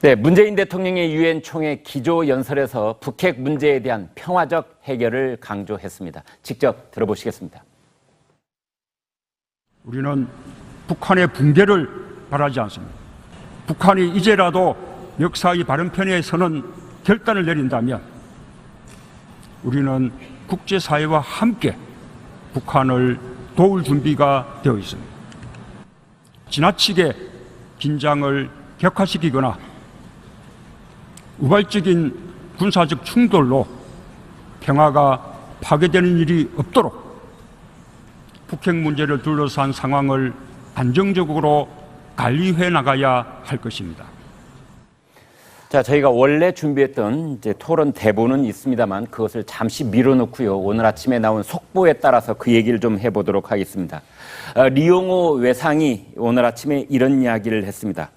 네, 문재인 대통령의 유엔 총회 기조연설에서 북핵 문제에 대한 평화적 해결을 강조했습니다. 직접 들어보시겠습니다. 우리는 북한의 붕괴를 바라지 않습니다. 북한이 이제라도 역사의 바른 편에 서는 결단을 내린다면 우리는 국제사회와 함께 북한을 도울 준비가 되어 있습니다. 지나치게 긴장을 격화시키거나 우발적인 군사적 충돌로 평화가 파괴되는 일이 없도록 북핵 문제를 둘러싼 상황을 안정적으로 관리해 나가야 할 것입니다. 자, 저희가 원래 준비했던 이제 토론 대본은 있습니다만 그것을 잠시 미뤄놓고요. 오늘 아침에 나온 속보에 따라서 그 얘기를 좀 해보도록 하겠습니다. 리용호 외상이 오늘 아침에 이런 이야기를 했습니다.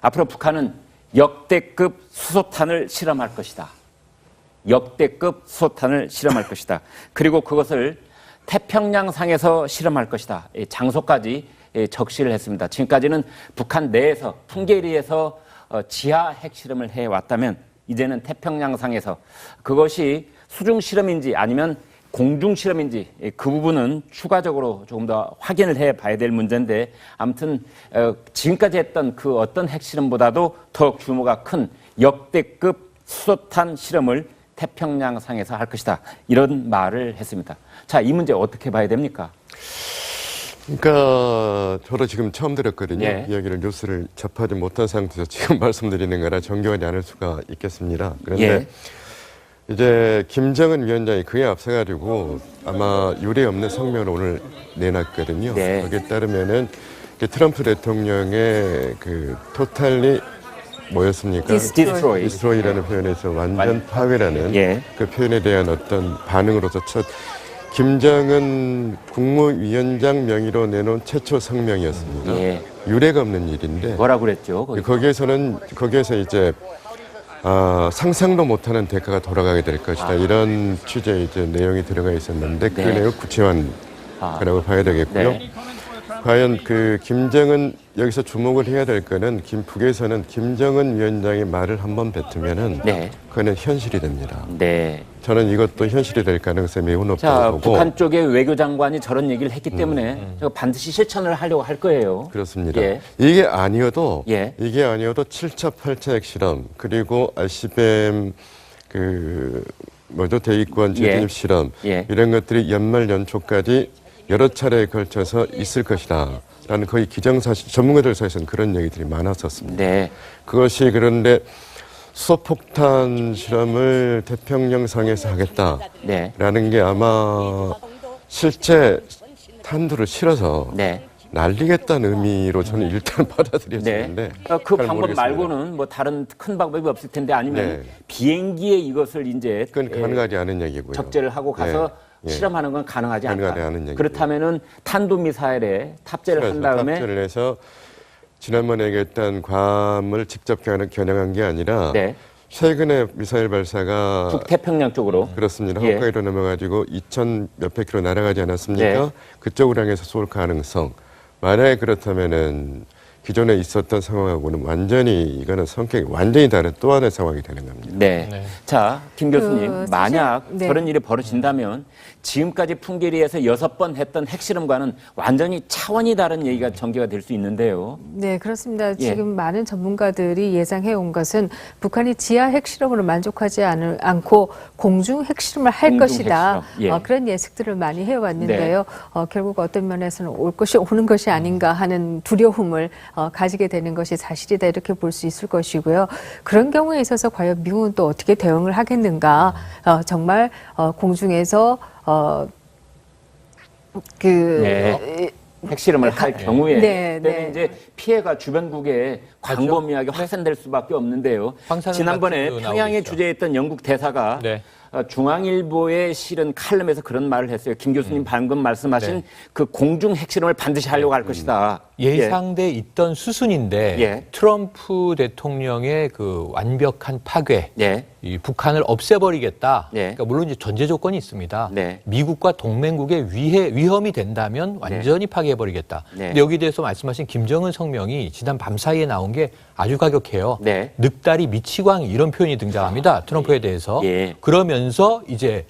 앞으로 북한은 역대급 수소탄을 실험할 것이다. 역대급 수소탄을 실험할 것이다. 그리고 그것을 태평양상에서 실험할 것이다. 장소까지 적시를 했습니다. 지금까지는 북한 내에서 풍계리에서 지하 핵실험을 해왔다면 이제는 태평양상에서 그것이 수중 실험인지 아니면 공중 실험인지 그 부분은 추가적으로 조금 더 확인을 해봐야 될 문제인데 아무튼 지금까지 했던 그 어떤 핵실험보다도 더욱 규모가 큰 역대급 수소탄 실험을 태평양상에서 할 것이다. 이런 말을 했습니다. 자, 이 문제 어떻게 봐야 됩니까? 그러니까 저도 지금 처음 들었거든요. 예. 이야기를 뉴스를 접하지 못한 상태에서 지금 말씀드리는 거라 정교하지 않을 수가 있겠습니다. 그런데 예. 이제 김정은 위원장이 그에 앞서가지고 아마 유례 없는 성명을 오늘 내놨거든요. 네. 거기에 따르면은 트럼프 대통령의 그 토탈리 뭐였습니까? 디스트로이라는 표현에서 완전 파괴라는 예. 그 표현에 대한 어떤 반응으로서 첫 김정은 국무위원장 명의로 내놓은 최초 성명이었습니다. 예. 유례가 없는 일인데 뭐라고 그랬죠? 거기에서 이제 상상도 못하는 대가가 돌아가게 될 것이다. 이런 취지의 이제 내용이 들어가 있었는데 그 내용을 구체화한 거라고 봐야 되겠고요. 네. 과연 그 김정은 여기서 주목을 해야 될 거는 북에서는 김정은 위원장의 말을 한번 뱉으면은 네. 그거는 현실이 됩니다. 네. 저는 이것도 현실이 될 가능성이 매우 자, 높다고 보고. 북한 쪽의 외교장관이 저런 얘기를 했기 때문에 반드시 실천을 하려고 할 거예요. 그렇습니다. 예. 이게 아니어도 예. 7차 8차 핵실험 그리고 ICBM 대위권 재진입 예. 실험 예. 이런 것들이 연말 연초까지 여러 차례에 걸쳐서 있을 것이다. 라는 거의 기정사실 전문가들 사이에서는 그런 얘기들이 많았었습니다. 네. 그것이 그런데 수소폭탄 실험을 태평양상에서 하겠다라는 게 아마 실제 탄두를 실어서 네. 날리겠다는 의미로 저는 일단 받아들여지는데 그 방법 말고는 뭐 다른 큰 방법이 없을 텐데 아니면 비행기에 이것을 이제 그건 가능하지 않은 얘기고요. 적재를 하고 가서 실험하는 건 가능하지 않다. 않은 그렇다면은 탄도미사일에 탑재를 한 다음에 탑재를 해서 지난번에 얘기했던 괌을 직접 겨냥한 게 아니라 최근에 미사일 발사가 북태평양 쪽으로 그렇습니다. 홋카이도 넘어가지고 2,000 몇백 킬로 날아가지 않았습니까? 그쪽으로 향해서 쏠 가능성. 만약에 그렇다면은 기존에 있었던 상황하고는 완전히 이거는 성격이 완전히 다른 또 하나의 상황이 되는 겁니다. 네. 자, 김 교수님, 만약 저런 일이 벌어진다면 지금까지 풍계리에서 6번 했던 핵실험과는 완전히 차원이 다른 얘기가 전개가 될 수 있는데요. 네, 그렇습니다. 지금 많은 전문가들이 예상해 온 것은 북한이 지하 핵실험으로 만족하지 않고 공중 핵실험을 할 것이다. 그런 예측들을 많이 해왔는데요. 결국 어떤 면에서는 올 것이 오는 것이 아닌가 하는 두려움을 가지게 되는 것이 사실이다 이렇게 볼 수 있을 것이고요. 그런 경우에 있어서 과연 미국은 또 어떻게 대응을 하겠는가? 정말 공중에서 핵실험을 할 경우에 이제 피해가 주변국에 광범위하게 확산될 수밖에 없는데요. 지난번에 평양에 주재했던 영국 대사가 중앙일보에 실은 칼럼에서 그런 말을 했어요. 김 교수님 방금 말씀하신 그 공중 핵실험을 반드시 하려고 할 것이다. 예상돼 있던 수순인데 트럼프 대통령의 그 완벽한 파괴, 이 북한을 없애버리겠다. 그러니까 물론 이제 전제 조건이 있습니다. 미국과 동맹국의 위험이 된다면 완전히 파괴해버리겠다. 근데 여기에 대해서 말씀하신 김정은 성명이 지난 밤 사이에 나온 게 아주 가격해요. 네. 늑다리 미치광이 이런 표현이 등장합니다. 트럼프에 대해서. 예. 그러면서 이제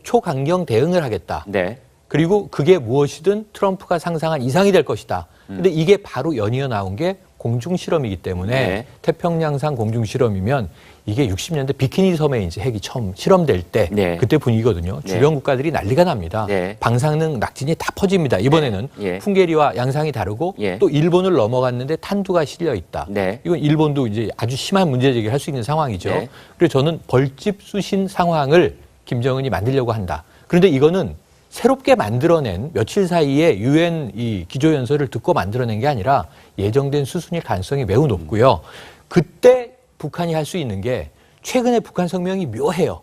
초강경 대응을 하겠다. 네. 그리고 그게 무엇이든 트럼프가 상상한 이상이 될 것이다. 근데 이게 바로 연이어 나온 게 공중실험이기 때문에 네. 태평양상 공중실험이면 이게 60년대 비키니 섬에 이제 핵이 처음 실험될 때 네. 그때 분위기거든요. 네. 주변 국가들이 난리가 납니다. 네. 방사능 낙진이 다 퍼집니다. 이번에는 예. 풍계리와 양상이 다르고 예. 또 일본을 넘어갔는데 탄두가 실려 있다. 네. 이건 일본도 이제 아주 심한 문제 제기를 할 수 있는 상황이죠. 네. 그래서 저는 벌집 수신 상황을 김정은이 만들려고 한다. 그런데 이거는 새롭게 만들어낸 며칠 사이에 유엔 이 기조연설을 듣고 만들어낸 게 아니라 예정된 수순일 가능성이 매우 높고요. 그때 북한이 할 수 있는 게 최근에 북한 성명이 묘해요.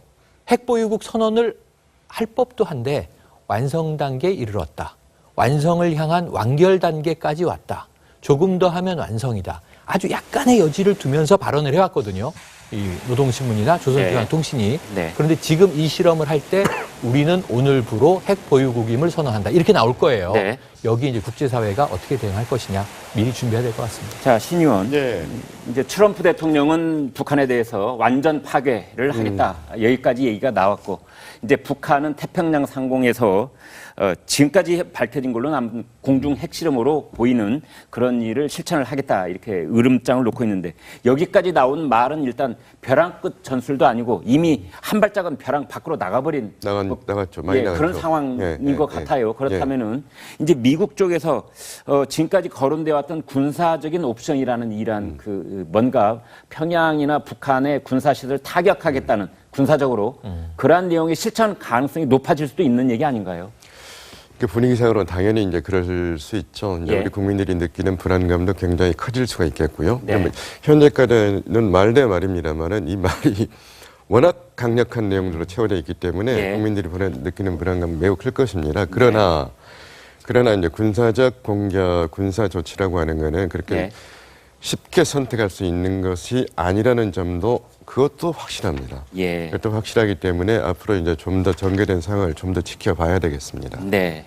핵보유국 선언을 할 법도 한데 완성 단계에 이르렀다. 완성을 향한 완결 단계까지 왔다. 조금 더 하면 완성이다. 아주 약간의 여지를 두면서 발언을 해왔거든요. 이 노동신문이나 조선중앙통신이. 네. 그런데 지금 이 실험을 할 때 우리는 오늘부로 핵 보유국임을 선언한다. 이렇게 나올 거예요. 네. 여기 이제 국제사회가 어떻게 대응할 것이냐 미리 준비해야 될 것 같습니다. 자, 신 의원. 예. 이제 트럼프 대통령은 북한에 대해서 완전 파괴를 하겠다. 여기까지 얘기가 나왔고, 이제 북한은 태평양 상공에서 지금까지 밝혀진 걸로는 공중 핵실험으로 보이는 그런 일을 실천을 하겠다. 이렇게 으름장을 놓고 있는데, 여기까지 나온 말은 일단 벼랑 끝 전술도 아니고 이미 한 발짝은 벼랑 밖으로 나가버린 나갔죠. 많이 나갔죠. 그런 상황인 것 같아요. 그렇다면은 예. 이제 미국 쪽에서 지금까지 거론돼 왔던 군사적인 옵션이라는 이란 그 뭔가 평양이나 북한의 군사시설을 타격하겠다는 군사적으로 그러한 내용의 실천 가능성이 높아질 수도 있는 얘기 아닌가요? 그 분위기상으로는 당연히 이제 그럴 수 있죠. 이제 예. 우리 국민들이 느끼는 불안감도 굉장히 커질 수가 있겠고요. 네. 그러면 현재까지는 말 대 말입니다만은 이 말이 워낙 강력한 내용들로 채워져 있기 때문에 예. 국민들이 느끼는 불안감 매우 클 것입니다. 그러나 이제 군사적 공격, 군사 조치라고 하는 거는 그렇게 예. 쉽게 선택할 수 있는 것이 아니라는 점도 그것도 확실합니다. 예. 그것도 확실하기 때문에 앞으로 이제 좀 더 전개된 상황을 좀 더 지켜봐야 되겠습니다. 네.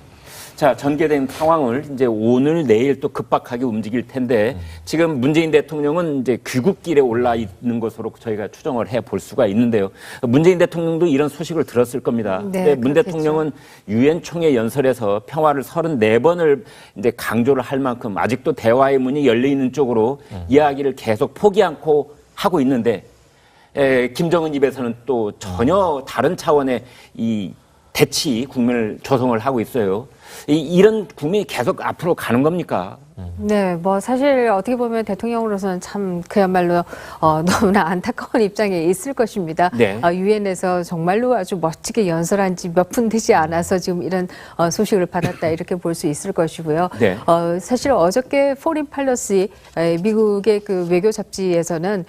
자, 전개된 상황을 이제 오늘 내일 또 급박하게 움직일 텐데 지금 문재인 대통령은 이제 귀국길에 올라 있는 것으로 저희가 추정을 해 볼 수가 있는데요. 문재인 대통령도 이런 소식을 들었을 겁니다. 네, 근데 문 그렇겠죠. 대통령은 유엔 총회 연설에서 평화를 34번을 이제 강조를 할 만큼 아직도 대화의 문이 열려 있는 쪽으로 이야기를 계속 포기 않고 하고 있는데 김정은 입에서는 또 전혀 다른 차원의 이 대치 국면을 조성을 하고 있어요. 이런 국면이 계속 앞으로 가는 겁니까? 네, 뭐 사실 어떻게 보면 대통령으로서는 참 그야말로 너무나 안타까운 입장에 있을 것입니다. 네. 유엔에서 정말로 아주 멋지게 연설한 지 몇 분 되지 않아서 지금 이런 소식을 받았다 이렇게 볼 수 있을 것이고요. 네. 사실 어저께 포린 팔러시 미국의 그 외교 잡지에서는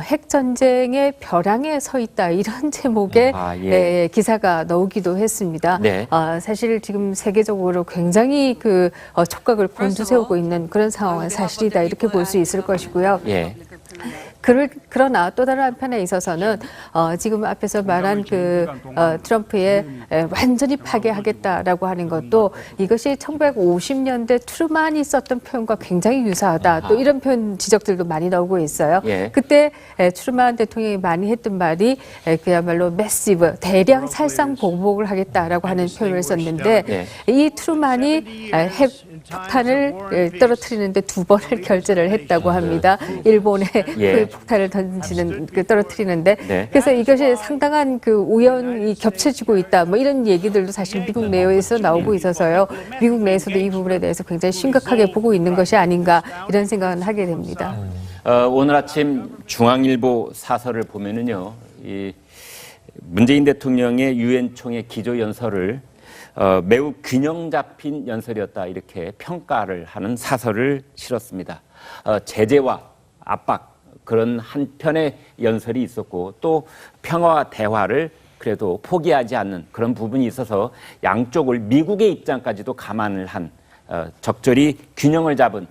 핵 전쟁의 벼랑에 서 있다 이런 제목의 예. 기사가 나오기도 했습니다. 네. 사실 지금 세계적으로 굉장히 그 촉각을 곤두세우고 있는 그런 상황은 사실이다 이렇게 볼 수 있을 것이고요. 예. 그러나 또 다른 한편에 있어서는 지금 앞에서 말한 그 트럼프의 완전히 파괴하겠다라고 하는 것도 이것이 1950년대 트루만이 썼던 표현과 굉장히 유사하다. 또 이런 표현 지적들도 많이 나오고 있어요. 예. 그때 트루만 대통령이 많이 했던 말이 그야말로 매시브 대량 살상 보복을 하겠다라고 하는 표현을 썼는데 이 트루만이 핵 폭탄을 떨어뜨리는데 2번을 결제를 했다고 합니다. 일본에 그 폭탄을 던지는 떨어뜨리는데 그래서 이것이 상당한 그 우연이 겹쳐지고 있다. 뭐 이런 얘기들도 사실 미국 내에서 나오고 있어서요. 미국 내에서도 이 부분에 대해서 굉장히 심각하게 보고 있는 것이 아닌가 이런 생각은 하게 됩니다. 오늘 아침 중앙일보 사설을 보면은요, 이 문재인 대통령의 유엔 총회 기조 연설을 매우 균형 잡힌 연설이었다 이렇게 평가를 하는 사설을 실었습니다. 제재와 압박 그런 한편의 연설이 있었고 또 평화와 대화를 그래도 포기하지 않는 그런 부분이 있어서 양쪽을 미국의 입장까지도 감안을 한 적절히 균형을 잡은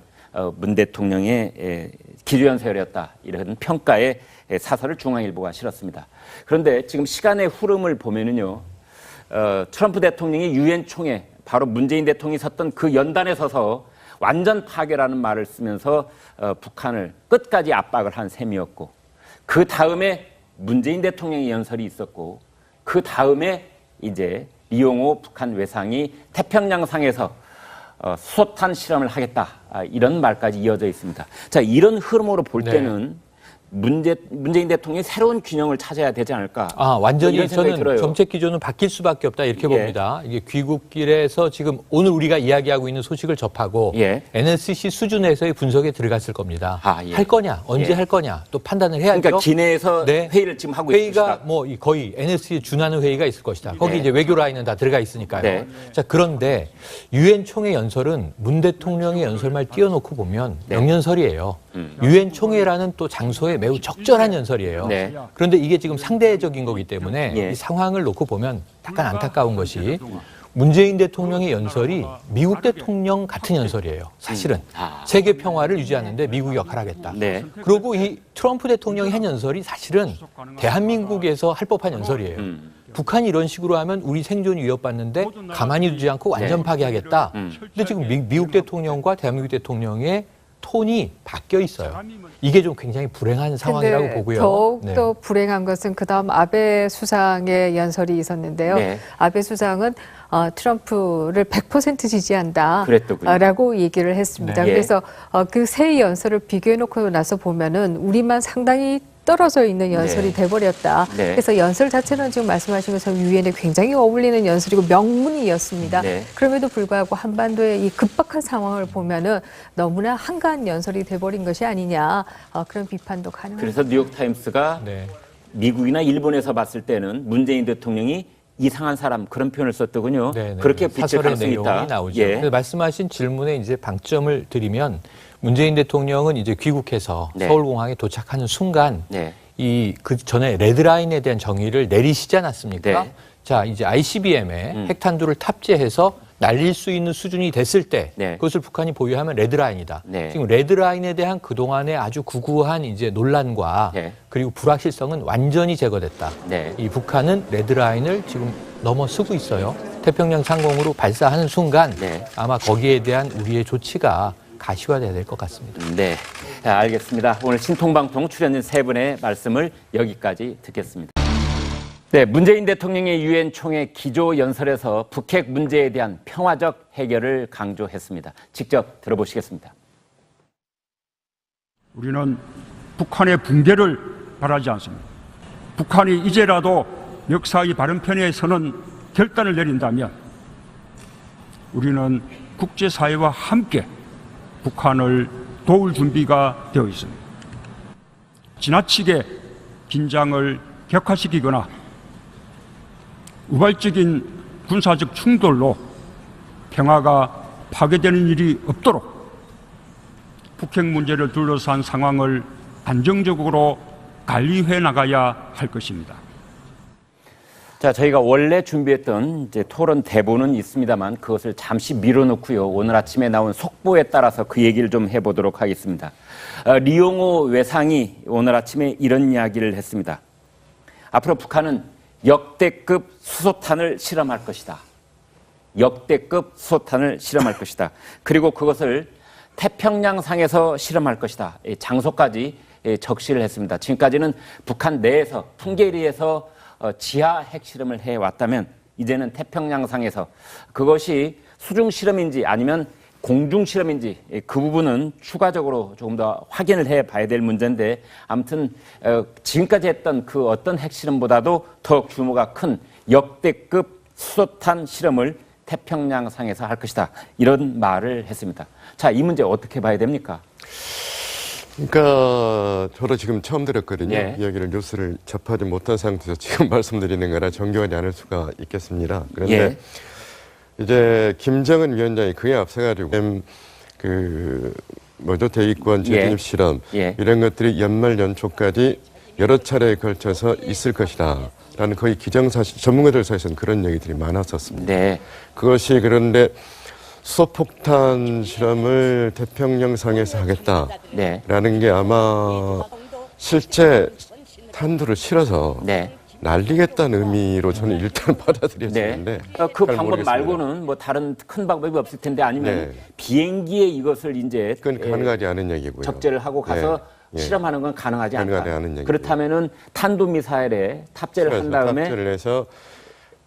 문 대통령의 기조연설이었다 이런 평가의 사설을 중앙일보가 실었습니다. 그런데 지금 시간의 흐름을 보면은요. 트럼프 대통령이 유엔 총회 바로 문재인 대통령이 섰던 그 연단에 서서 완전 파괴라는 말을 쓰면서 북한을 끝까지 압박을 한 셈이었고, 그 다음에 문재인 대통령의 연설이 있었고, 그 다음에 이제 리용호 북한 외상이 태평양상에서 수소탄 실험을 하겠다, 이런 말까지 이어져 있습니다. 자, 이런 흐름으로 볼 때는 문재인 대통령이 새로운 균형을 찾아야 되지 않을까. 완전히 저는 들어요. 정책 기조는 바뀔 수밖에 없다 이렇게 봅니다. 이게 귀국길에서 지금 오늘 우리가 이야기하고 있는 소식을 접하고 NSC 수준에서의 분석에 들어갔을 겁니다. 할 거냐, 언제 할 거냐 또 판단을 해야죠. 그러니까 기내에서 회의를 지금 하고 있습니다. 회의가 뭐 거의 NSC에 준하는 회의가 있을 것이다. 거기 이제 외교 라인은 다 들어가 있으니까요. 자, 그런데 유엔 총회 연설은 문 대통령의 연설만 띄워놓고 보면 명연설이에요. 유엔 총회라는 또 장소에 매우 적절한 연설이에요. 그런데 이게 지금 상대적인 거기 때문에 이 상황을 놓고 보면 약간 안타까운 것이 문재인 대통령의 연설이 미국 대통령 같은 연설이에요. 사실은 세계 평화를 유지하는데 미국이 역할을 하겠다. 그리고 이 트럼프 대통령이 한 연설이 사실은 대한민국에서 할 법한 연설이에요. 북한이 이런 식으로 하면 우리 생존이 위협받는데 가만히 두지 않고 완전 파괴하겠다. 근데 지금 미국 대통령과 대한민국 대통령의 톤이 바뀌어 있어요. 이게 좀 굉장히 불행한 상황이라고 보고요. 더욱더 불행한 것은 그다음 아베 수상의 연설이 있었는데요. 아베 수상은 트럼프를 100% 지지한다라고 얘기를 했습니다. 그래서 그 세 연설을 비교해놓고 나서 보면은 우리만 상당히 떨어져 있는 연설이 돼버렸다. 그래서 연설 자체는 지금 말씀하신 것처럼 유엔에 굉장히 어울리는 연설이고 명문이었습니다. 그럼에도 불구하고 한반도의 이 급박한 상황을 보면은 너무나 한가한 연설이 돼버린 것이 아니냐, 그런 비판도 가능합니다. 그래서 뉴욕타임스가 미국이나 일본에서 봤을 때는 문재인 대통령이 이상한 사람, 그런 표현을 썼더군요. 그렇게 비칠 가능성이 있다. 나오죠. 말씀하신 질문에 이제 방점을 드리면 문재인 대통령은 이제 귀국해서 서울공항에 도착하는 순간 그 전에 레드라인에 대한 정의를 내리시지 않았습니까? 자, 이제 ICBM에 핵탄두를 탑재해서 날릴 수 있는 수준이 됐을 때 그것을 북한이 보유하면 레드라인이다. 지금 레드라인에 대한 그동안의 아주 구구한 이제 논란과 그리고 불확실성은 완전히 제거됐다. 이 북한은 레드라인을 지금 넘어서고 있어요. 태평양 상공으로 발사하는 순간 아마 거기에 대한 우리의 조치가 가시화돼야 될 것 같습니다. 네, 알겠습니다. 오늘 신통방통 출연진 세 분의 말씀을 여기까지 듣겠습니다. 네, 문재인 대통령의 유엔 총회 기조 연설에서 북핵 문제에 대한 평화적 해결을 강조했습니다. 직접 들어보시겠습니다. 우리는 북한의 붕괴를 바라지 않습니다. 북한이 이제라도 역사의 바른 편에 서는 결단을 내린다면 우리는 국제사회와 함께 북한을 도울 준비가 되어 있습니다. 지나치게 긴장을 격화시키거나 우발적인 군사적 충돌로 평화가 파괴되는 일이 없도록 북핵 문제를 둘러싼 상황을 안정적으로 관리해 나가야 할 것입니다. 자, 저희가 원래 준비했던 이제 토론 대본은 있습니다만 그것을 잠시 밀어놓고요. 오늘 아침에 나온 속보에 따라서 그 얘기를 좀 해보도록 하겠습니다. 리용호 외상이 오늘 아침에 이런 이야기를 했습니다. 앞으로 북한은 역대급 수소탄을 실험할 것이다. 역대급 수소탄을 실험할 것이다. 그리고 그것을 태평양상에서 실험할 것이다. 장소까지 적시를 했습니다. 지금까지는 북한 내에서 풍계리에서 지하 핵실험을 해왔다면 이제는 태평양상에서 그것이 수중 실험인지 아니면 공중 실험인지 그 부분은 추가적으로 조금 더 확인을 해봐야 될 문제인데 아무튼 지금까지 했던 그 어떤 핵실험보다도 더 규모가 큰 역대급 수소탄 실험을 태평양상에서 할 것이다. 이런 말을 했습니다. 자, 이 문제 어떻게 봐야 됩니까? 그러니까 저도 지금 처음 들었거든요. 이야기를 뉴스를 접하지 못한 상태에서 지금 말씀드리는 거라 정교하지 않을 수가 있겠습니다. 그런데 이제 김정은 위원장이 그에 앞서가지고 대위권 재진입 실험 이런 것들이 연말 연초까지 여러 차례에 걸쳐서 있을 것이다. 라는 거의 기정사실 전문가들 사이에서는 그런 얘기들이 많았었습니다. 그것이 그런데 수소폭탄 실험을 태평양상에서 하겠다라는 게 아마 실제 탄두를 실어서 날리겠다는 의미로 저는 일단 받아들여지는데 그 잘 방법 모르겠습니다. 말고는 뭐 다른 큰 방법이 없을 텐데 아니면 네. 비행기에 이것을 이제 그건 가능하지 않은 얘기고요. 적재를 하고 가서 예. 실험하는 건 가능하지 않다. 가능하지 않은 얘기고요. 그렇다면은 탄도미사일에 탑재를 한 다음에 탑재를 해서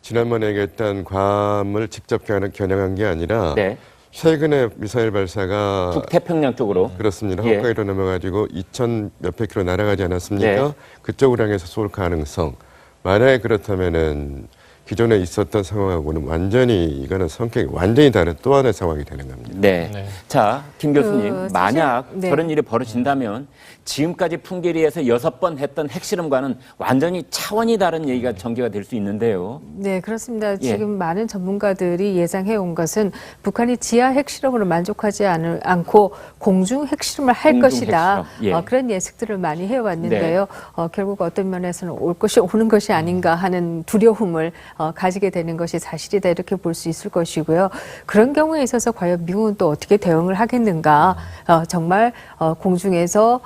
지난번에 얘기했던 괌을 직접 겨냥한 게 아니라 네. 최근에 미사일 발사가 북태평양 쪽으로 그렇습니다. 예. 홋카이도 넘어가지고 2,000 몇백 킬로 날아가지 않았습니까? 네. 그쪽으로 향해서 쏠 가능성. 만약에 그렇다면은 기존에 있었던 상황하고는 완전히 이거는 성격이 완전히 다른 또 하나의 상황이 되는 겁니다. 네. 네. 자, 김 교수님, 사실, 만약 네. 저런 일이 벌어진다면 지금까지 풍계리에서 6번 했던 핵실험과는 완전히 차원이 다른 얘기가 전개가 될 수 있는데요. 네, 그렇습니다. 예. 지금 많은 전문가들이 예상해 온 것은 북한이 지하 핵실험으로 만족하지 않고 공중 핵실험을 할 공중 것이다. 핵실험. 예. 그런 예측들을 많이 해왔는데요. 결국 어떤 면에서는 올 것이 오는 것이 아닌가 하는 두려움을 가지게 되는 것이 사실이다 이렇게 볼 수 있을 것이고요. 그런 경우에 있어서 과연 미국은 또 어떻게 대응을 하겠는가? 정말 공중에서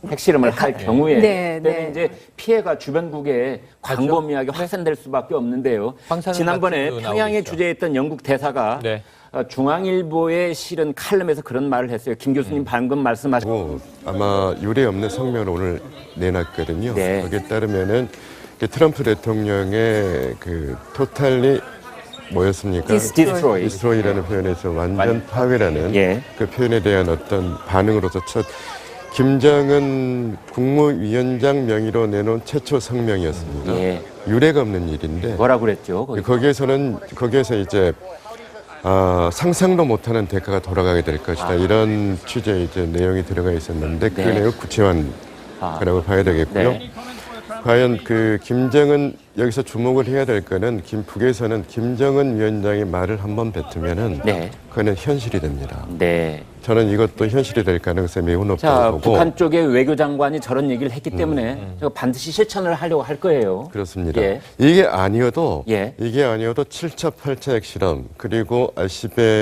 핵실험을 할 경우에 네, 때는 네. 이제 피해가 주변국에 광범위하게 확산될 수밖에 없는데요. 방사능 지난번에 같은 것도 평양에 나오고 있죠. 주재했던 영국 대사가 네. 중앙일보에 실은 칼럼에서 그런 말을 했어요. 김 교수님 방금 말씀하신 아마 유례 없는 성명을 오늘 내놨거든요. 네. 거기에 따르면은 트럼프 대통령의 그 토탈리 뭐였습니까? 디스트로이. 디스트로이라는 표현에서 완전 파괴라는 예. 그 표현에 대한 어떤 반응으로서 김정은 국무위원장 명의로 내놓은 최초 성명이었습니다. 예. 유례가 없는 일인데 뭐라고 그랬죠? 거기에서 이제 상상도 못하는 대가가 돌아가게 될 것이다. 이런 취지의 이제 내용이 들어가 있었는데 그 네. 내용을 구체화한 거라고 봐야 되겠고요. 네. 과연 그 김정은 여기서 주목을 해야 될 거는 북에서는 김정은 위원장의 말을 한번 뱉으면은 네. 그거는 현실이 됩니다. 네. 저는 이것도 현실이 될 가능성이 매우 자, 높다고 보고 북한 쪽의 외교장관이 저런 얘기를 했기 때문에 제가 반드시 실천을 하려고 할 거예요. 그렇습니다. 예. 이게 아니어도 예. 7차, 8차 핵실험 그리고 RCB의